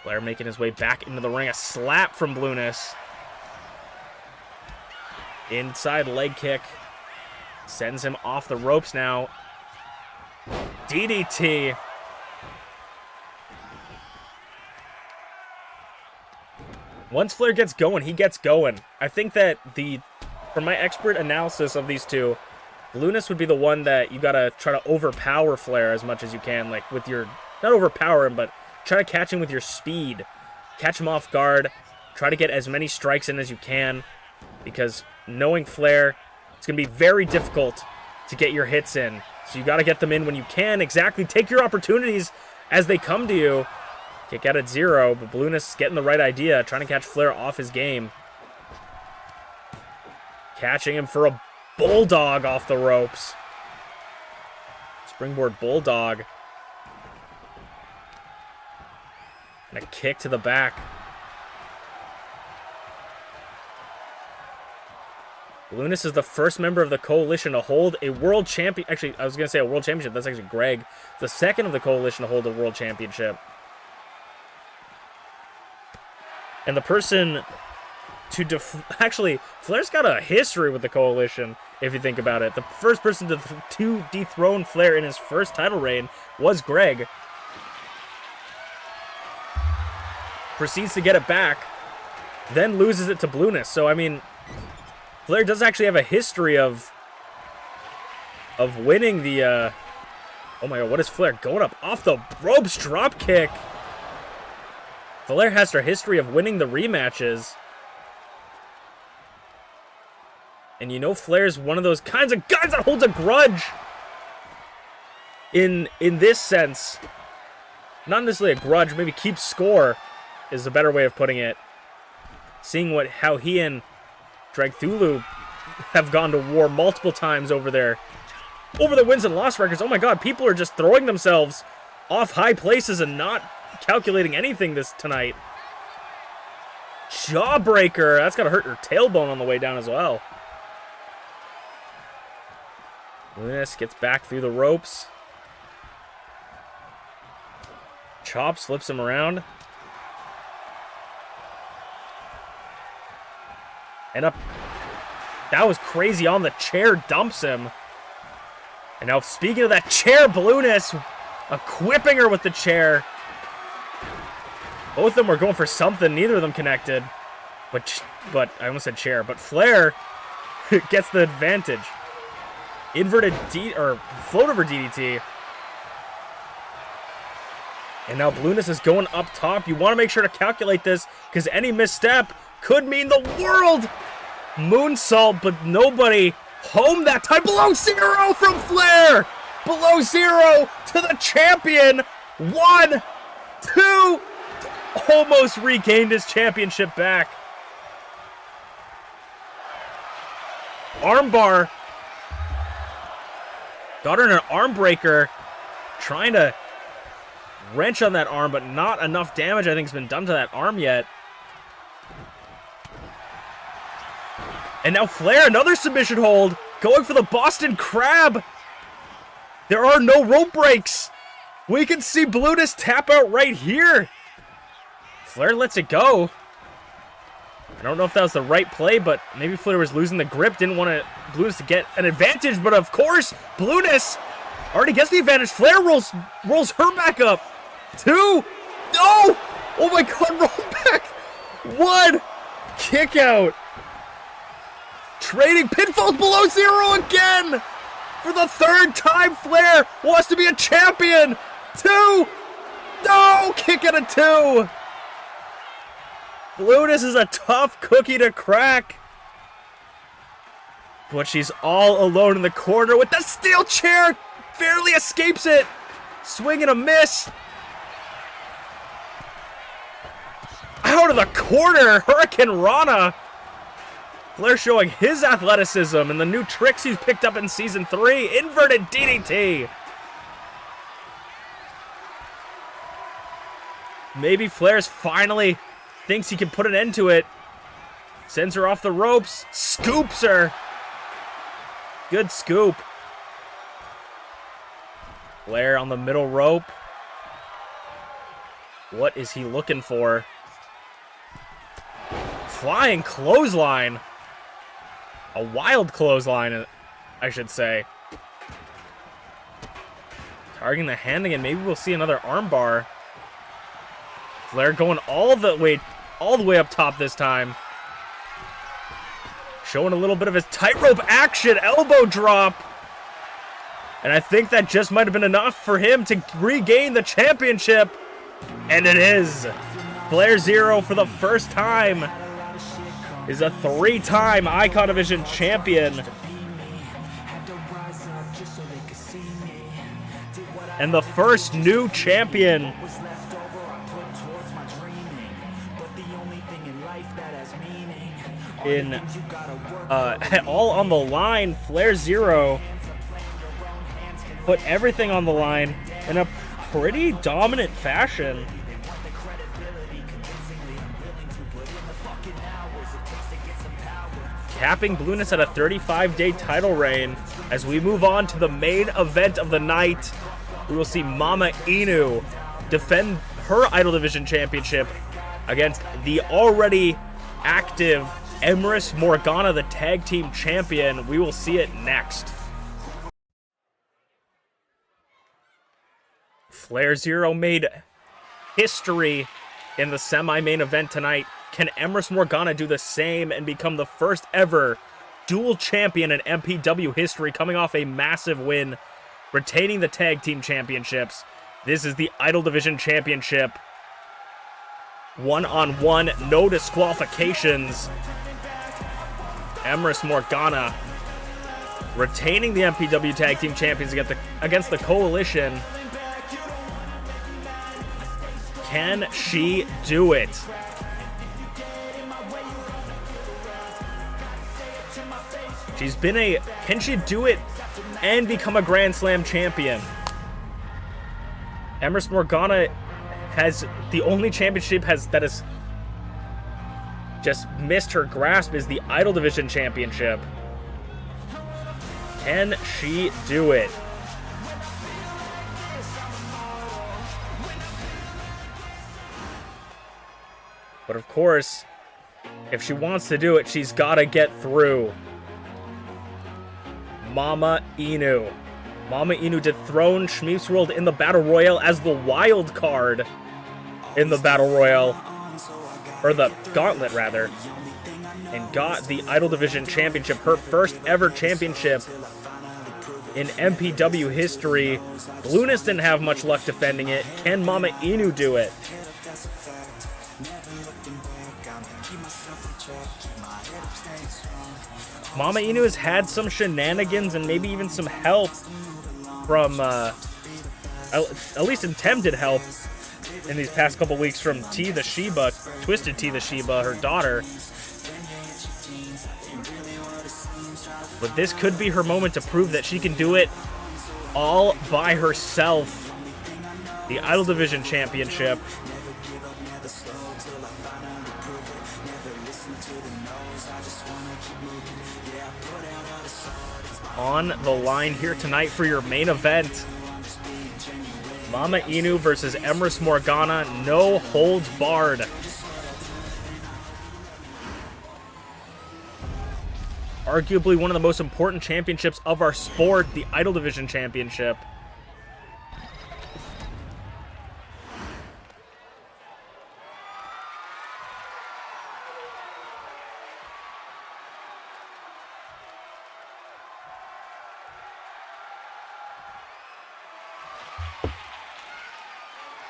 Flair making his way back into the ring. A slap from Blueness. Inside leg kick. Sends him off the ropes now. DDT. Once Flair gets going, he gets going. I think that from my expert analysis of these two, Blueness would be the one that you gotta try to overpower Flair as much as you can, like with your, not overpower him, but try to catch him with your speed. Catch him off guard, try to get as many strikes in as you can, because knowing Flair, it's gonna be very difficult to get your hits in. So you gotta get them in when you can, exactly, take your opportunities as they come to you. Kick out at 0, but Blueness is getting the right idea, trying to catch Flair off his game. Catching him for a bulldog off the ropes. Springboard bulldog. And a kick to the back. Blueness is the first member of the coalition to hold a world champion. Actually, I was going to say a world championship. That's actually Greg. The second of the coalition to hold a world championship. And the person to actually, Flair's got a history with the coalition, if you think about it. The first person to dethrone Flair in his first title reign was Greg. Proceeds to get it back, then loses it to Blueness. So, I mean, Flair does actually have a history of winning the, oh my god, what is Flair? Going up off the ropes, drop kick. Flair has her history of winning the rematches. And you know Flair's one of those kinds of guys that holds a grudge. In this sense. Not necessarily a grudge, maybe keeps score is a better way of putting it. Seeing how he and Dragthulu have gone to war multiple times over their wins and loss records. Oh my god, people are just throwing themselves off high places and not calculating anything tonight. Jawbreaker. That's gotta hurt your tailbone on the way down as well. Blueness gets back through the ropes. Chop flips him around. And up. That was crazy on the chair, dumps him. And now speaking of that chair, Blueness equipping her with the chair. Both of them were going for something, neither of them connected. But I almost said chair. But Flair gets the advantage. Inverted float over DDT. And now Blueness is going up top. You want to make sure to calculate this, because any misstep could mean the world. Moonsault, but nobody home that time. Below 0 from Flair. Below 0 to the champion. 1, 2. Almost regained his championship back. Armbar. Got her in an arm breaker. Trying to wrench on that arm, but not enough damage, I think, has been done to that arm yet. And now Flair, another submission hold. Going for the Boston Crab. There are no rope breaks. We can see Blueness tap out right here. Flair lets it go. I don't know if that was the right play, but maybe Flair was losing the grip. Didn't want Blueness to get an advantage, but of course, Blueness already gets the advantage. Flair rolls her back up. 2. No! Oh my god, roll back. 1. Kick out. Trading pinfalls below 0 again. For the 3rd time, Flair wants to be a champion. 2. No! Kick out of 2. Blueness is a tough cookie to crack. But she's all alone in the corner with the steel chair. Barely escapes it. Swing and a miss. Out of the corner. Hurricane Rana. Flair showing his athleticism and the new tricks he's picked up in Season 3. Inverted DDT. Maybe Flair's finally thinks he can put an end to it. Sends her off the ropes. Scoops her. Good scoop. Flair on the middle rope. What is he looking for? Flying clothesline. A wild clothesline, I should say. Targeting the hand again. Maybe we'll see another armbar. Flair going all the way up top this time. Showing a little bit of his tightrope action. Elbow drop. And I think that just might have been enough for him to regain the championship. And it is. FlairZero, for the first time, is a 3-time Icon Division champion. And the first new champion in all on the line. FlairZero put everything on the line in a pretty dominant fashion. Capping Blueness at a 35-day title reign. As we move on to the main event of the night, we will see MamaInu defend her Idol Division championship against the already active Emrys Morgana, the tag team champion. We will see it next. FlairZero made history in the semi-main event tonight. Can Emrys Morgana do the same and become the first ever dual champion in MPW history, coming off a massive win, retaining the tag team championships? This is the Idol Division championship. One-on-one, no disqualifications. Emrys Morgana retaining the MPW tag team champions against the Coalition. Can she do it? She's been can she do it and become a Grand Slam champion? Emrys Morgana has the only championship that has just missed her grasp is the Idol Division championship. Can she do it? But of course, if she wants to do it, she's got to get through MamaInu. MamaInu dethroned ShmeepsWorld in the Battle Royale as the wild card in the Battle Royale, or the Gauntlet rather, and got the Idol Division championship, her first ever championship in MPW history. Blueness didn't have much luck defending it. Can MamaInu do it? MamaInu has had some shenanigans and maybe even some help from, at least attempted help in these past couple weeks from TeaTheShiba, Twisted TeaTheShiba, her daughter. But this could be her moment to prove that she can do it all by herself. The Idol Division championship. On the line here tonight for your main event. MamaInu versus Emrys Morgana, no holds barred. Arguably one of the most important championships of our sport, the Idol Division championship.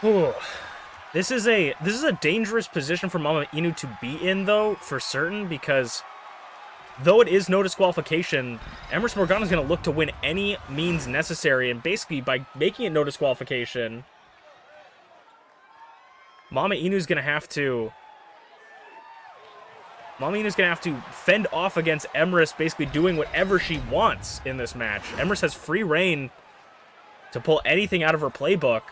Ooh. This is a dangerous position for MamaInu to be in, though, for certain, because though it is no disqualification, Emrys Morgana is going to look to win any means necessary, and basically by making it no disqualification, MamaInu is going to have to fend off against Emrys, basically doing whatever she wants in this match. Emrys has free reign to pull anything out of her playbook,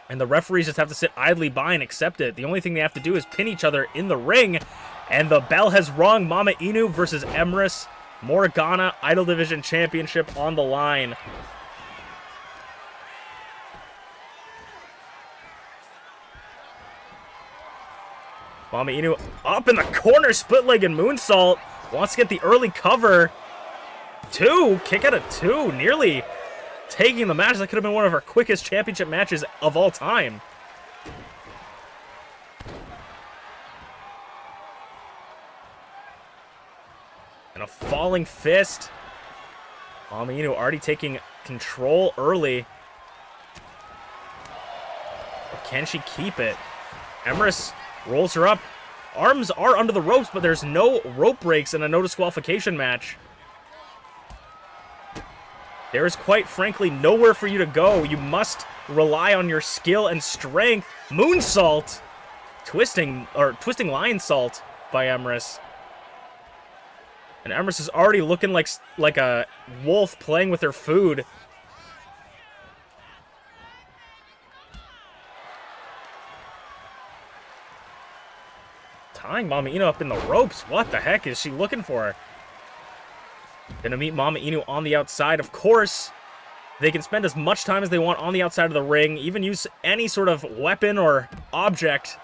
and the referees just have to sit idly by and accept it. The only thing they have to do is pin each other in the ring, and the bell has rung. MamaInu versus Emrys Morgana, Idol Division Championship on the line. MamaInu up in the corner, split-legged moonsault. Wants to get the early cover. Kick out of two, nearly taking the match. That could have been one of our quickest championship matches of all time. And a falling fist. MamaInu already taking control early. Or can she keep it? Emrys rolls her up. Arms are under the ropes, but there's no rope breaks in a no disqualification match. There is quite frankly nowhere for you to go. You must rely on your skill and strength. Moonsault! Twisting lion salt by Emrys. And Emrys is already looking like a wolf playing with her food. Tying MamaInu up in the ropes. What the heck is she looking for? Gonna meet MamaInu on the outside. Of course, they can spend as much time as they want on the outside of the ring, even use any sort of weapon or object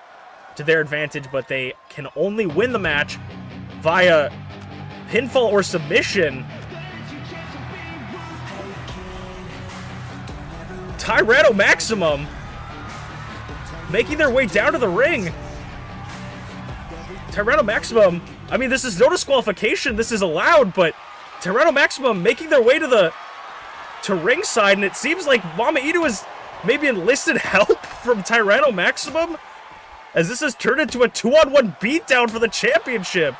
to their advantage, but they can only win the match via pinfall or submission. Tyranno Maximum making their way down to the ring. Tyranno Maximum, I mean, this is no disqualification, this is allowed, but Tyranno Maximum making their way to ringside, and it seems like MamaInu has maybe enlisted help from Tyranno Maximum, as this has turned into a 2-on-1 beatdown for the championship.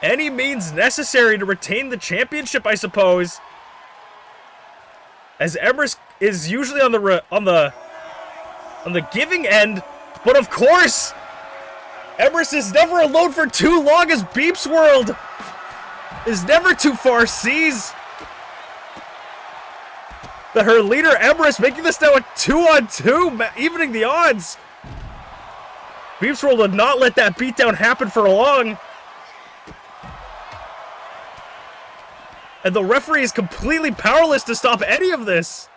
Any means necessary to retain the championship, I suppose. As Emrys is usually on the giving end, but of course, Emrys is never alone for too long, as ShmeepsWorld is never too far sees that her leader Emrys making this now a 2-on-2, evening the odds. ShmeepsWorld would not let that beatdown happen for long. And the referee is completely powerless to stop any of this.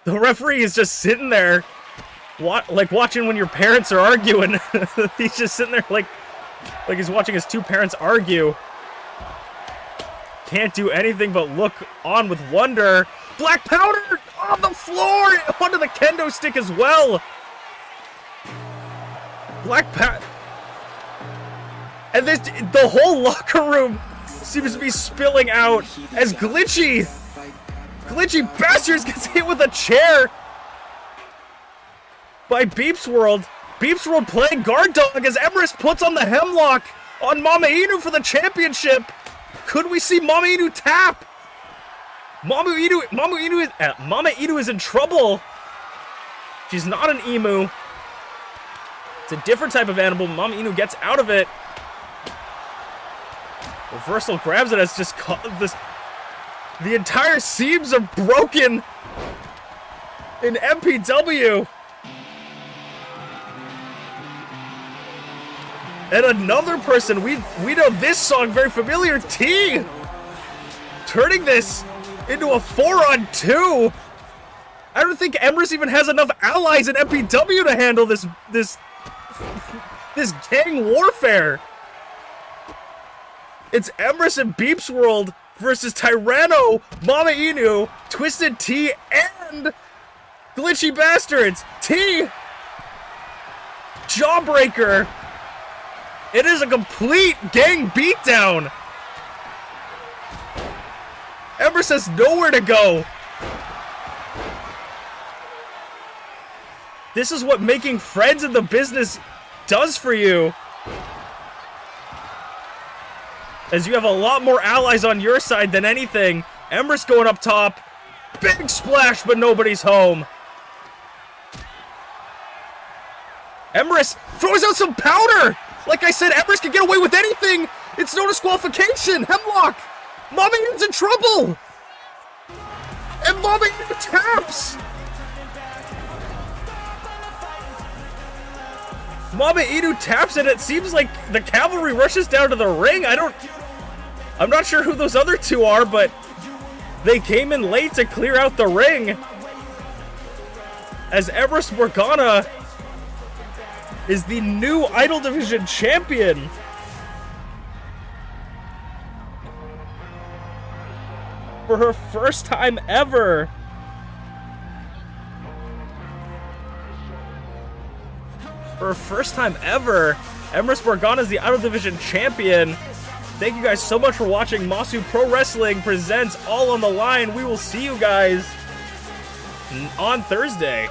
The referee is just sitting there, like watching when your parents are arguing. He's just sitting there like he's watching his two parents argue. Can't do anything but look on with wonder. Black powder on the floor, onto the kendo stick as well. Black powder. And the whole locker room seems to be spilling out as GlitchyBasturds gets hit with a chair by ShmeepsWorld. ShmeepsWorld playing guard dog as Emrys puts on the hemlock on MamaInu for the championship. Could we see MamaInu tap? MamaInu is in trouble. She's not an emu. It's a different type of animal. MamaInu gets out of it. Reversal grabs it as just this. The entire seams are broken in MPW. And another person, we know this song very familiar, T, turning this into a 4-on-2. I don't think Emrys even has enough allies in MPW to handle this gang warfare. It's Emrys and ShmeepsWorld versus Tyranno, MamaInu, Twisted T, and GlitchyBasturds. T, Jawbreaker. It is a complete gang beatdown. Emrys has nowhere to go. This is what making friends in the business does for you. As you have a lot more allies on your side than anything. Emrys going up top. Big splash, but nobody's home. Emrys throws out some powder. Like I said, Emrys can get away with anything. It's no disqualification. Hemlock. MamaInu's in trouble. And MamaInu taps. MamaInu taps, and it seems like the cavalry rushes down to the ring. I'm not sure who those other two are, but they came in late to clear out the ring. As Emrys Morgana is the new Idol Division champion. For her first time ever for first time ever. Emrys Morgana is the Out of Division champion. Thank you guys so much for watching. Masu Pro Wrestling presents All on the Line. We will see you guys on Thursday.